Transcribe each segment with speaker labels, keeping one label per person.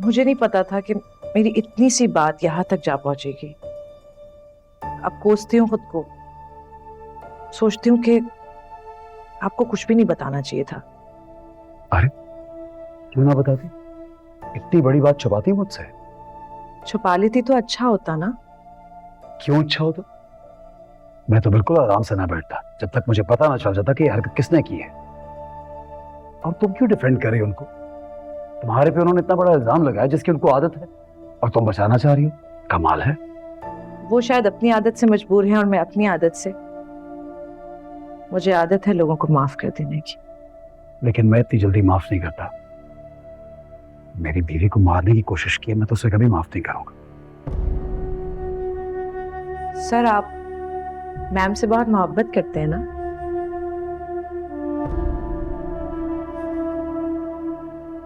Speaker 1: मुझे नहीं पता था कि मेरी इतनी सी बात यहाँ तक जा पहुंचेगी। अब कोसती हूँ खुद को, सोचती हूँ कि आपको कुछ भी नहीं बताना चाहिए था।
Speaker 2: अरे क्यों ना बताती? इतनी बड़ी बात छुपाती मुझसे?
Speaker 1: छुपा लेती तो अच्छा होता ना।
Speaker 2: क्यों अच्छा होता? मैं तो बिल्कुल आराम से ना बैठता जब तक मुझे पता ना चल जाता कि हरकत किसने की है। और तुम क्यों डिफेंड कर रही हो उनको? तुम्हारे पे उन्होंने इतना बड़ा इल्जाम लगाया जिसकी उनको आदत है, और तुम बचाना चाह रही हो। कमाल है।
Speaker 1: वो शायद अपनी आदत से मजबूर हैं और मैं अपनी आदत से। मुझे आदत है लोगों को माफ कर देने की।
Speaker 2: लेकिन मैं इतनी जल्दी माफ नहीं करता। मेरी बीवी को मारने की कोशिश की है, मैं तो उसे कभी माफ नहीं करूंगा।
Speaker 1: सर, आप मैम से बहुत मोहब्बत करते हैं ना?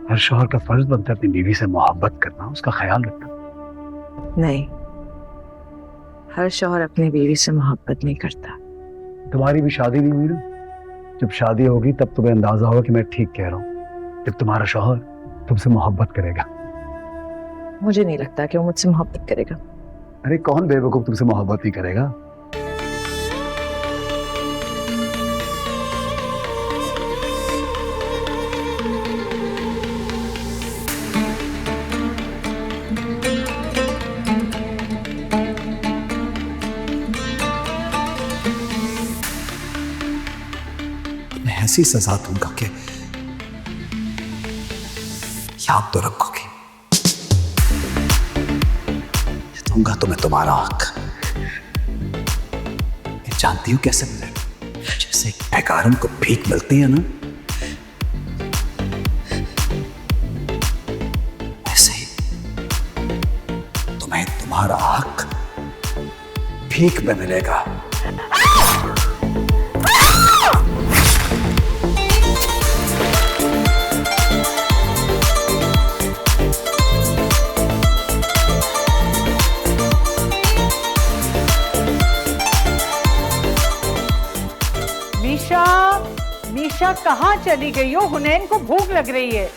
Speaker 2: हर शौहर का फर्ज बनता है अपनी बीवी से मोहब्बत करना, उसका ख्याल रखना।
Speaker 1: नहीं, हर शौहर अपनी बीवी से मोहब्बत नहीं करता।
Speaker 2: तुम्हारी भी शादी नहीं हुई ना। जब शादी होगी तब तुम्हें अंदाजा होगा कि मैं ठीक कह रहा हूँ। जब तुम्हारा शौहर तुमसे मोहब्बत करेगा।
Speaker 1: मुझे नहीं लगता कि वो मुझसे मोहब्बत करेगा।
Speaker 2: अरे कौन बेवकूफ तुमसे मोहब्बत नहीं करेगा?
Speaker 3: ऐसी सजा दूंगा कि याद तो रखोगे। दूंगा तुम्हें तुम्हारा हक। ये जानती हो कैसे मिले? जैसे भिखारन को भीख मिलती है ना, ऐसे ही तुम्हें तुम्हारा हक भीख में मिलेगा।
Speaker 4: मीशा कहाँ चली गई हो? हुनैन को भूख लग रही है।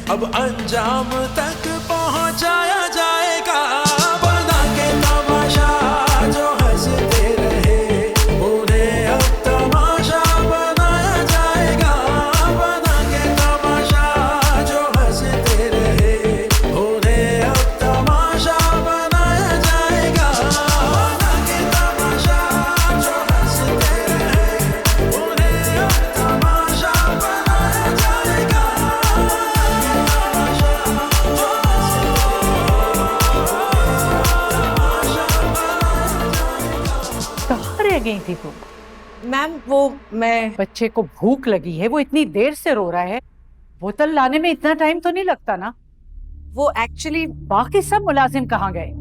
Speaker 5: अब अंजाम तक पहुंचाया जाएगा। बना के तमाशा जो हंसते रहे, उन्हें अब तमाशा बनाया जाएगा। बना के तमाशा जो हंसते रहे, उन्हें अब तमाशा बनाया जाएगा। बना के तमाशा जो हंसते रहे, उन्हें अब तमाशा बनाया जाएगा।
Speaker 4: रह गई थी तुम?
Speaker 1: मैम वो मैं
Speaker 4: बच्चे को भूख लगी है, वो इतनी देर से रो रहा है, बोतल लाने में इतना टाइम तो नहीं लगता ना?
Speaker 1: वो एक्चुअली
Speaker 4: बाकी सब मुलाजिम कहाँ गए?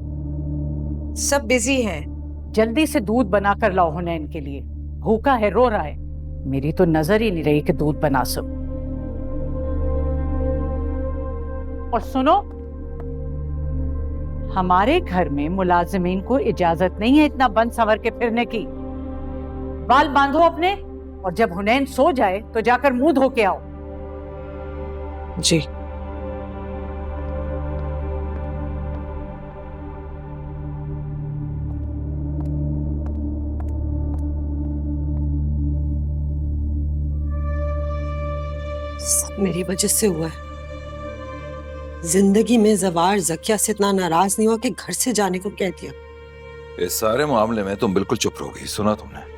Speaker 1: सब बिजी हैं।
Speaker 4: जल्दी से दूध बना कर लाओ हुनैन के लिए, भूखा है, रो रहा है। मेरी तो नजर ही नहीं रही कि दूध बना सकूं। और सुनो, हमारे घर में मुलाजिमीन को इजाजत नहीं है इतना बंद संवर के फिरने की। बाल बांधो अपने, और जब हुनैन सो जाए तो जाकर मुंह धो के आओ।
Speaker 1: जी।
Speaker 6: सब मेरी वजह से हुआ है। जिंदगी में जवार जकिया से इतना नाराज नहीं हुआ कि घर से जाने को कह दिया।
Speaker 7: इस सारे मामले में तुम बिल्कुल चुप रह गई। सुना तुमने?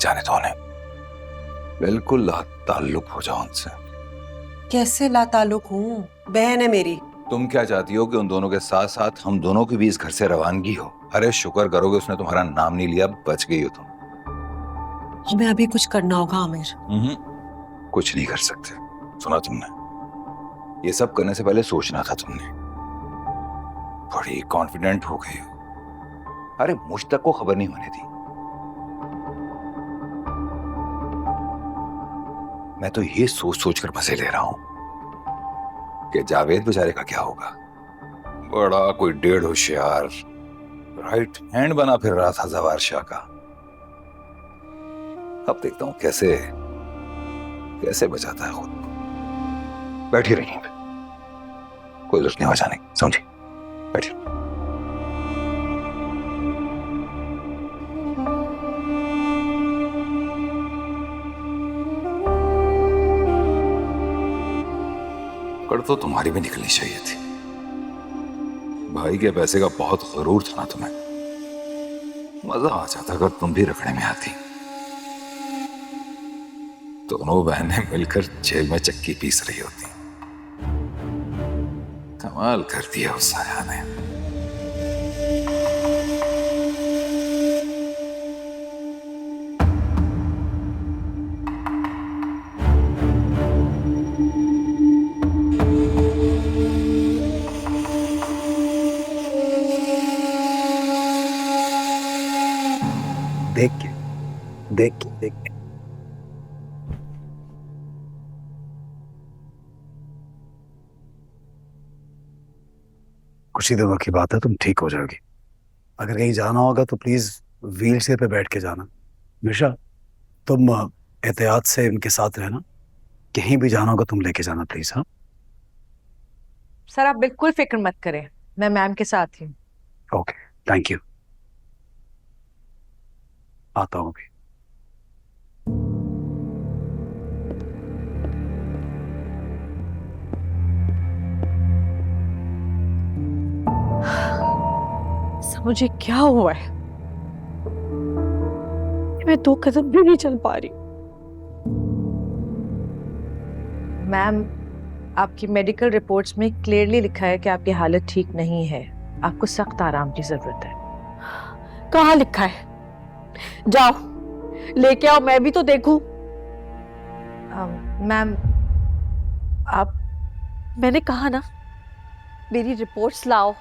Speaker 7: जाने दो उन्हें, बिल्कुल ताल्लुक हो जाओ उनसे।
Speaker 6: कैसे लाताल्लुक हूँ? बहन है मेरी।
Speaker 7: तुम क्या चाहती हो कि उन दोनों के साथ साथ हम दोनों की भी इस घर से रवानगी हो? अरे शुक्र करोगे उसने तुम्हारा नाम नहीं लिया, बच गई हो तुम।
Speaker 6: हमें अभी कुछ करना होगा आमिर।
Speaker 7: कुछ नहीं कर सकते। सुना तुमने? ये सब करने से पहले सोचना था तुमने। बड़ी कॉन्फिडेंट हो गई हो। अरे मुझ तक को खबर नहीं होने दी। मैं तो ये सोच सोच कर मजे ले रहा हूं कि जावेद बेचारे का क्या होगा। बड़ा कोई डेढ़ होशियार राइट हैंड बना फिर रहा था जवार शाह का। अब देखता हूं कैसे कैसे बचाता है खुद को। बैठी रही कोई जरूरत नहीं हो जाने की, समझी? बैठी। कर तो तुम्हारी भी निकलनी चाहिए थी। भाई के पैसे का बहुत गरूर था ना तुम्हें। मजा आ जाता अगर तुम भी रखने में आती। दोनों बहनें मिलकर जेल में चक्की पीस रही होती। कमाल कर दिया उस साया ने।
Speaker 2: देख के देख के देख के कुछ ही दिनों की बात है, तुम ठीक हो जाओगी। अगर कहीं जाना होगा तो प्लीज व्हील चेयर पे बैठ के जाना। मिशा, तुम एहतियात से इनके साथ रहना। कहीं भी जाना होगा तुम लेके जाना प्लीज। हाँ
Speaker 1: सर आप बिल्कुल फिक्र मत करें, मैं मैम के साथ ही हूँ।
Speaker 2: Okay, thank you. आता हूँ अभी।
Speaker 6: मुझे क्या हुआ है? मैं 2 कदम भी नहीं चल पा रही।
Speaker 1: मैम आपकी मेडिकल रिपोर्ट्स में क्लियरली लिखा है कि आपकी हालत ठीक नहीं है, आपको सख्त आराम की जरूरत है।
Speaker 6: कहाँ लिखा है? जाओ लेके आओ, मैं भी तो देखूं।
Speaker 1: मैम आप
Speaker 6: मैंने कहा ना मेरी रिपोर्ट्स लाओ।